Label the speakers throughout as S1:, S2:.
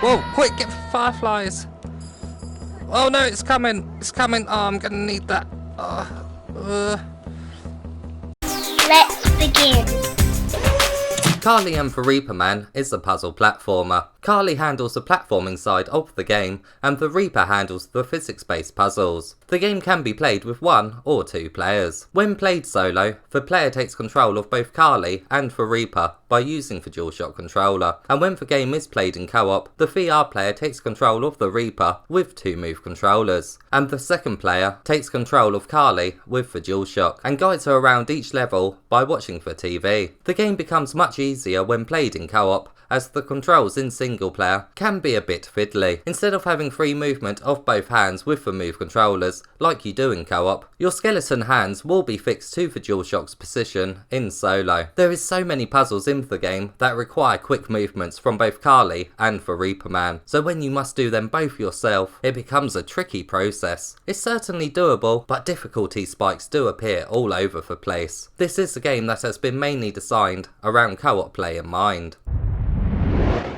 S1: Whoa, quick, get fireflies. Oh no, it's coming. It's coming. Oh, I'm gonna need that.
S2: Let's begin.
S1: Carly and the Reaperman is a puzzle platformer. Carly handles the platforming side of the game, and the Reaper handles the physics-based puzzles. The game can be played with 1 or 2 players. When played solo, the player takes control of both Carly and the Reaper by using the DualShock controller, and when the game is played in co-op, the VR player takes control of the Reaper with 2 move controllers, and the second player takes control of Carly with the DualShock, and guides her around each level by watching the TV. The game becomes much easier when played in co-op, as the controls in single player can be a bit fiddly. Instead of having free movement of both hands with the move controllers, like you do in co-op, your skeleton hands will be fixed to the DualShock's position in solo. There is so many puzzles in the game that require quick movements from both Carly and the Reaperman, so when you must do them both yourself, it becomes a tricky process. It's certainly doable, but difficulty spikes do appear all over the place. This is a game that has been mainly designed around co-op play in mind.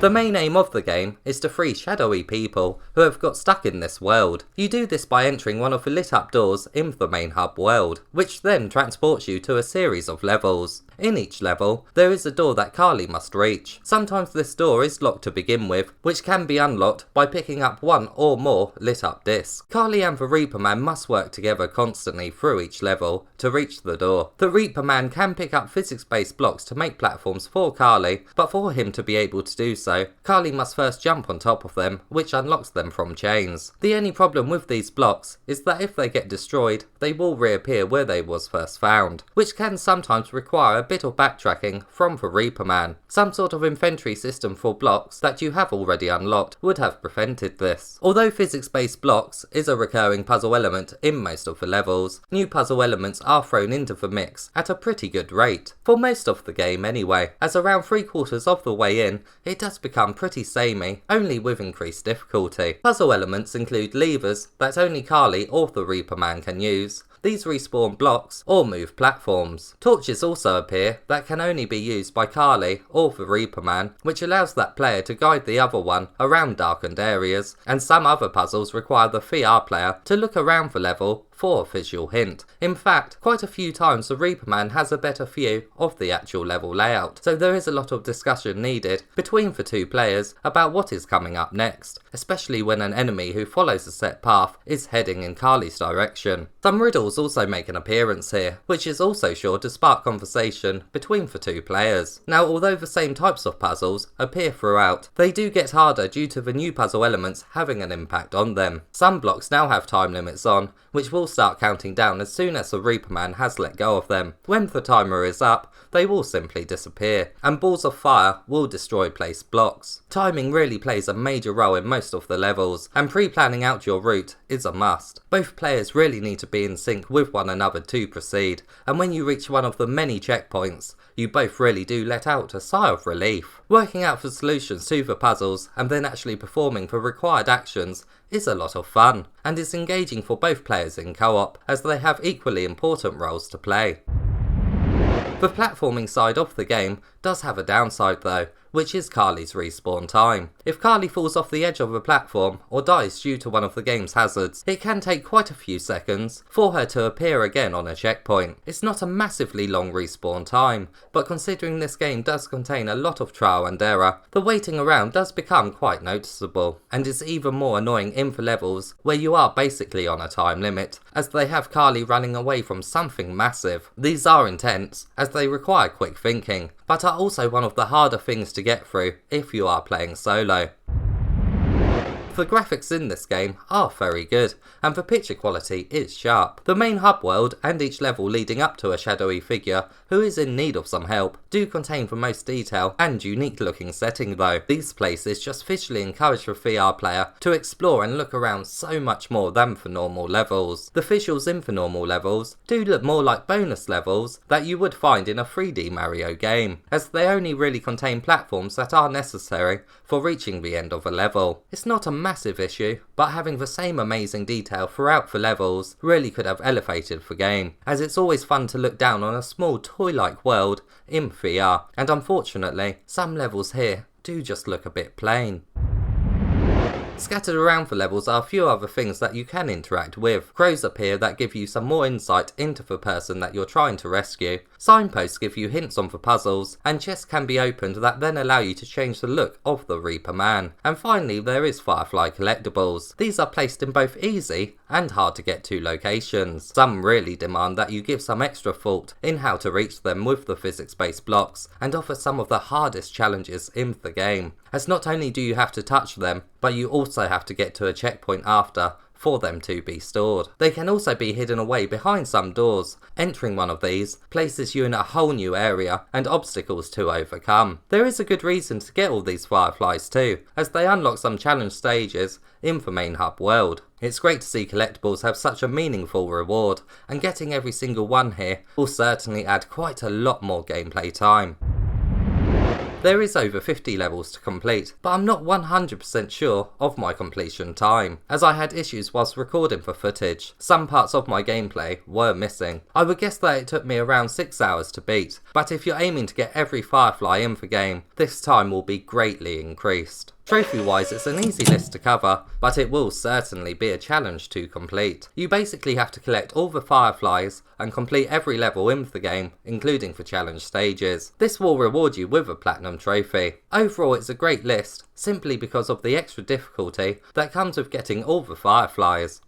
S1: The main aim of the game is to free shadowy people who have got stuck in this world. You do this by entering one of the lit up doors in the main hub world, which then transports you to a series of levels. In each level, there is a door that Carly must reach. Sometimes this door is locked to begin with, which can be unlocked by picking up 1 or more lit up discs. Carly and the Reaperman must work together constantly through each level to reach the door. The Reaperman can pick up physics-based blocks to make platforms for Carly, but for him to be able to do so, Carly must first jump on top of them, which unlocks them from chains. The only problem with these blocks is that if they get destroyed, they will reappear where they was first found, which can sometimes require a bit of backtracking from the Reaperman. Some sort of inventory system for blocks that you have already unlocked would have prevented this. Although physics-based blocks is a recurring puzzle element in most of the levels, new puzzle elements are thrown into the mix at a pretty good rate, for most of the game anyway, as around 3/4 of the way in, it does become pretty samey, only with increased difficulty. Puzzle elements include levers that only Carly or the Reaperman can use. These respawn blocks or move platforms. Torches also appear that can only be used by Carly or the Reaperman, which allows that player to guide the other one around darkened areas, and some other puzzles require the VR player to look around the level for a visual hint. In fact, quite a few times the Reaperman has a better view of the actual level layout, so there is a lot of discussion needed between the 2 players about what is coming up next, especially when an enemy who follows a set path is heading in Carly's direction. Some riddles also make an appearance here, which is also sure to spark conversation between the 2 players. Now, although the same types of puzzles appear throughout, they do get harder due to the new puzzle elements having an impact on them. Some blocks now have time limits on, which will start counting down as soon as the Reaperman has let go of them. When the timer is up, they will simply disappear, and balls of fire will destroy placed blocks. Timing really plays a major role in most of the levels, and pre-planning out your route is a must. Both players really need to be in sync with one another to proceed, and when you reach one of the many checkpoints, you both really do let out a sigh of relief. Working out the solutions to the puzzles and then actually performing the required actions is a lot of fun, and is engaging for both players in co-op, as they have equally important roles to play. The platforming side of the game does have a downside though, which is Carly's respawn time. If Carly falls off the edge of a platform or dies due to one of the game's hazards, it can take quite a few seconds for her to appear again on a checkpoint. It's not a massively long respawn time, but considering this game does contain a lot of trial and error, the waiting around does become quite noticeable, and is even more annoying in the levels where you are basically on a time limit, as they have Carly running away from something massive. These are intense, as they require quick thinking, but are also one of the harder things to get through if you are playing solo. The graphics in this game are very good, and the picture quality is sharp. The main hub world and each level leading up to a shadowy figure who is in need of some help do contain the most detail and unique looking setting though. These places just visually encourage the VR player to explore and look around so much more than for normal levels. The visuals in the normal levels do look more like bonus levels that you would find in a 3D Mario game, as they only really contain platforms that are necessary for reaching the end of a level. It's not a massive issue, but having the same amazing detail throughout the levels really could have elevated the game, as it's always fun to look down on a small toy-like world in VR, and unfortunately, some levels here do just look a bit plain. Scattered around for levels are a few other things that you can interact with. Crows appear that give you some more insight into the person that you're trying to rescue. Signposts give you hints on the puzzles, and chests can be opened that then allow you to change the look of the Reaperman. And finally, there is Firefly Collectibles. These are placed in both easy and hard to get to locations. Some really demand that you give some extra thought in how to reach them with the physics-based blocks, and offer some of the hardest challenges in the game, as not only do you have to touch them, but you also have to get to a checkpoint after for them to be stored. They can also be hidden away behind some doors. Entering one of these places you in a whole new area and obstacles to overcome. There is a good reason to get all these fireflies too, as they unlock some challenge stages in the main hub world. It's great to see Collectibles have such a meaningful reward, and getting every single one here will certainly add quite a lot more gameplay time. There is over 50 levels to complete, but I'm not 100% sure of my completion time, as I had issues whilst recording for footage. Some parts of my gameplay were missing. I would guess that it took me around 6 hours to beat, but if you're aiming to get every firefly in the game, this time will be greatly increased. Trophy wise, it's an easy list to cover, but it will certainly be a challenge to complete. You basically have to collect all the fireflies and complete every level in the game, including the challenge stages. This will reward you with a platinum trophy. Overall, it's a great list, simply because of the extra difficulty that comes with getting all the fireflies.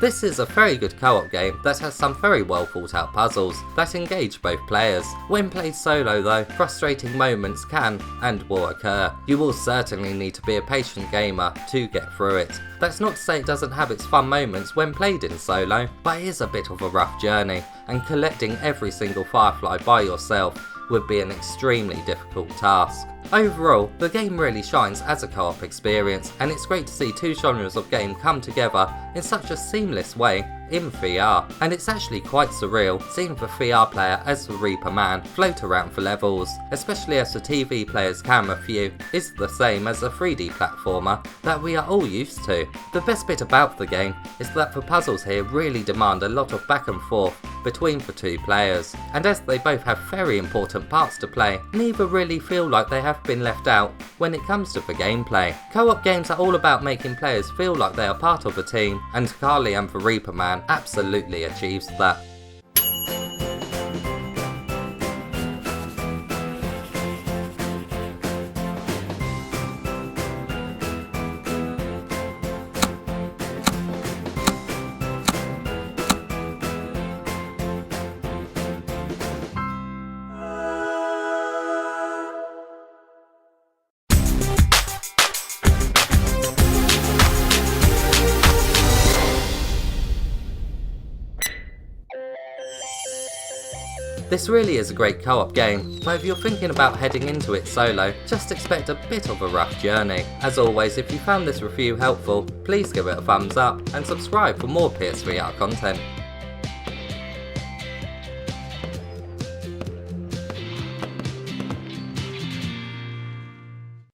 S1: This is a very good co-op game that has some very well thought out puzzles that engage both players. When played solo though, frustrating moments can and will occur. You will certainly need to be a patient gamer to get through it. That's not to say it doesn't have its fun moments when played in solo, but it is a bit of a rough journey, and collecting every single firefly by yourself would be an extremely difficult task. Overall, the game really shines as a co-op experience, and it's great to see two genres of game come together in such a seamless way in VR. And it's actually quite surreal seeing the VR player as the Reaperman float around for levels, especially as the TV player's camera view is the same as a 3D platformer that we are all used to. The best bit about the game is that the puzzles here really demand a lot of back and forth between the two players, and as they both have very important parts to play, neither really feel like they have been left out when it comes to the gameplay. Co-op games are all about making players feel like they are part of a team, and Carly and the Reaperman absolutely achieves that. This really is a great co-op game, but if you're thinking about heading into it solo, just expect a bit of a rough journey. As always, if you found this review helpful, please give it a thumbs up and subscribe for more PSVR content.